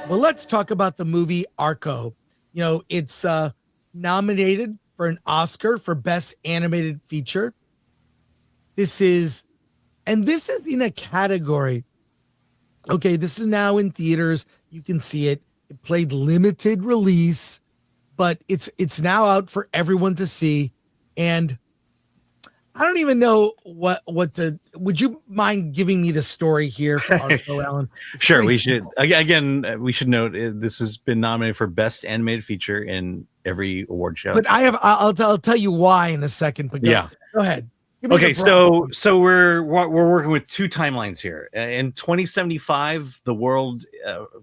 Well, let's talk about the movie Arco. You know, it's nominated for an Oscar for Best Animated Feature. This is, and this is in a category. Okay, this is now in theaters. You can see it. It played limited release, but it's now out for everyone to see. And I don't even know what to. Would you mind giving me the story here for Arco, Alan? Sure, we should. Again, we should note this has been nominated for Best Animated Feature in every award show. But I'll tell you why in a second. But go ahead. Okay, so we're working with two timelines here. In 2075, the world,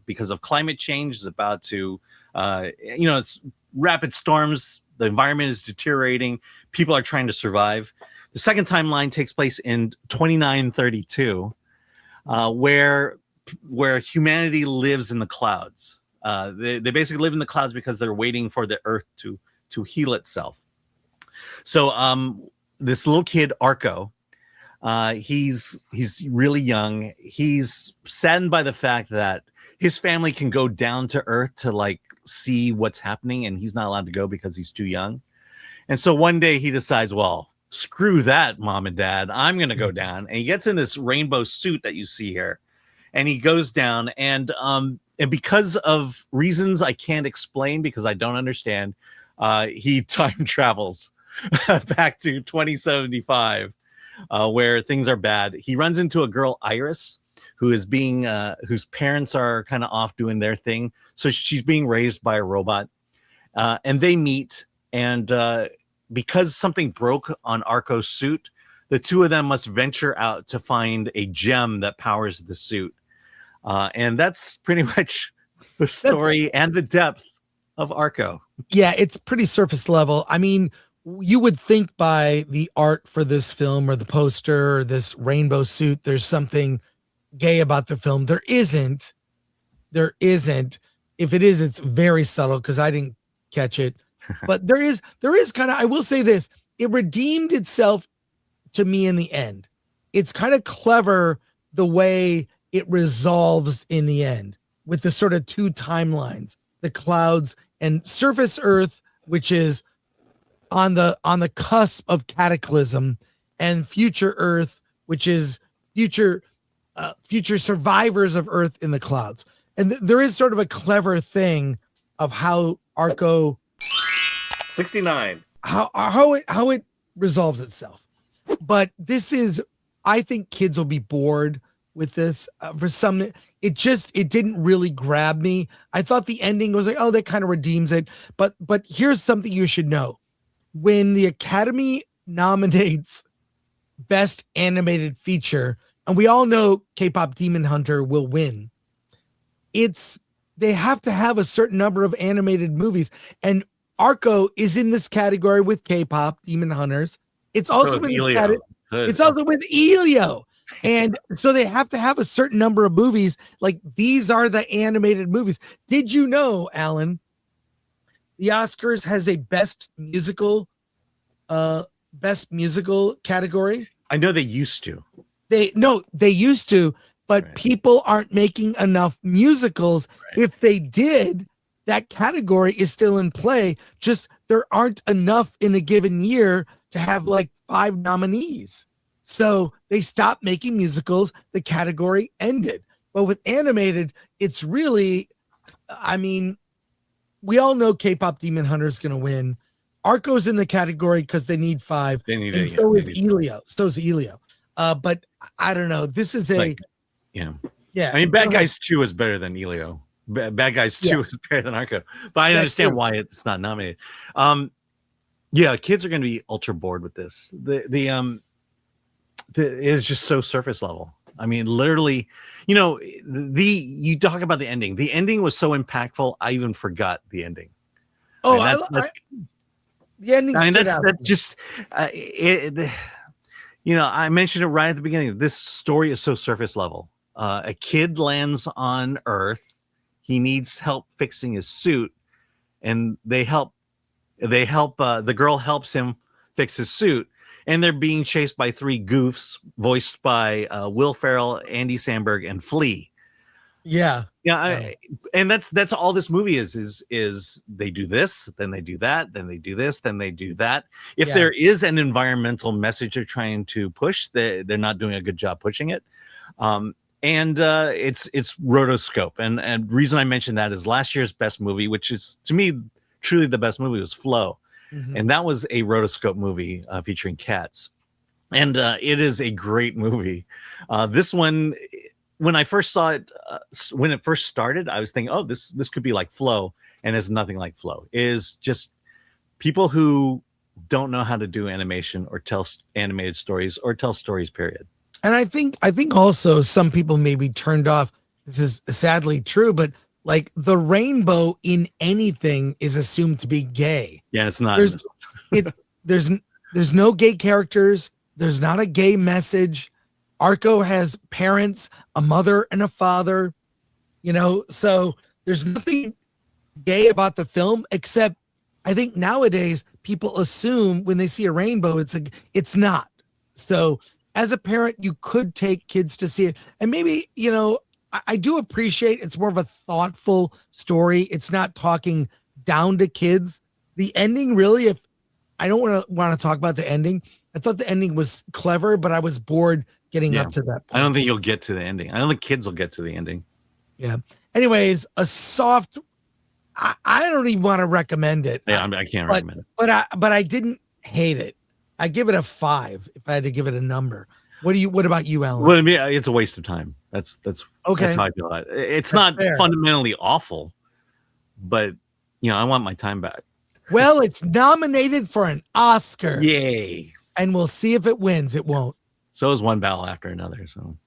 because of climate change, is about to, it's rapid storms. The environment is deteriorating. People are trying to survive. The second timeline takes place in 2932, where humanity lives in the clouds. They basically live in the clouds because they're waiting for the Earth to heal itself. So this little kid, Arco, he's really young. He's saddened by the fact that his family can go down to Earth to like see what's happening, and he's not allowed to go because he's too young. And so one day he decides, well, screw that, mom and dad. I'm going to go down. And he gets in this rainbow suit that you see here. And he goes down. And because of reasons I can't explain because I don't understand, he time travels back to 2075, where things are bad. He runs into a girl, Iris, who is whose parents are kind of off doing their thing. So she's being raised by a robot. And they meet. And because something broke on Arco's suit, the two of them must venture out to find a gem that powers the suit. And that's pretty much the story and the depth of Arco. Yeah, it's pretty surface level. I mean, you would think by the art for this film or the poster or this rainbow suit, there's something gay about the film. There isn't. If it is, it's very subtle because I didn't catch it. But there is kind of, I will say this, it redeemed itself to me in the end. It's kind of clever the way it resolves in the end with the sort of two timelines, the clouds and surface Earth, which is on the cusp of cataclysm, and future Earth, which is future survivors of Earth in the clouds. And there is sort of a clever thing of how Arco 69 how it resolves itself. But this is, I think kids will be bored with this. For some, it didn't really grab me. I thought the ending was like, oh, that kind of redeems it. But here's something you should know. When the Academy nominates Best Animated Feature, and we all know K-Pop Demon Hunter will win, they have to have a certain number of animated movies. And Arco is in this category with K-Pop Demon Hunters. It's also in this category. It's also with Elio. And so they have to have a certain number of movies. Like, these are the animated movies. Did you know, Alan, the Oscars has a best musical category? I know they used to. They used to, but right. People aren't making enough musicals. Right. If they did, that category is still in play. Just there aren't enough in a given year to have like 5 nominees. So they stopped making musicals. The category ended. But with animated, it's really, I mean, we all know K-Pop Demon Hunter is going to win. Arco's in the category because they need 5. They need and it. So is Elio. But I don't know. This is yeah. I mean, Bad Guys 2 is better than Elio. Bad Guys 2 is better than Arco. But I understand why it's not nominated. Kids are going to be ultra bored with this. It is just so surface level. I mean, literally, you talk about the ending. The ending was so impactful, I even forgot the ending. Oh, the ending. I mean, that's just I mentioned it right at the beginning. This story is so surface level. A kid lands on Earth. He needs help fixing his suit, and the girl helps him fix his suit, and they're being chased by 3 goofs voiced by Will Ferrell, Andy Samberg, and Flea. Yeah. And that's all this movie is they do this, then they do that, then they do this, then they do that. If there is an environmental message they're trying to push, they're not doing a good job pushing it. And it's rotoscope. And reason I mentioned that is last year's best movie, which is to me truly the best movie, was Flow. And that was a rotoscope movie featuring cats. And it is a great movie. This one, when I first saw it, when it first started, I was thinking, oh, this could be like Flow, and it's nothing like Flow. It is just people who don't know how to do animation or tell animated stories or tell stories, period. And I think also some people may be turned off. This is sadly true, but like the rainbow in anything is assumed to be gay. Yeah, it's not. There's no gay characters. There's not a gay message. Arco has parents, a mother and a father, so there's nothing gay about the film, except I think nowadays people assume when they see a rainbow, it's not. So as a parent, you could take kids to see it. And maybe, I do appreciate it's more of a thoughtful story. It's not talking down to kids. The ending really, if I don't want to talk about the ending, I thought the ending was clever, but I was bored getting up to that point. I don't think you'll get to the ending. I don't think kids will get to the ending. Yeah. Anyways, a soft, I don't even want to recommend it. Yeah, I can't recommend it. But I didn't hate it. I give it a 5 if I had to give it a number. What about you, Alan? Well, I mean, it's a waste of time. That's okay. That's how I feel about it. It's not fair. Fundamentally awful, but I want my time back. Well, it's nominated for an Oscar. Yay. And we'll see if it wins. It won't. So is One Battle After Another. So.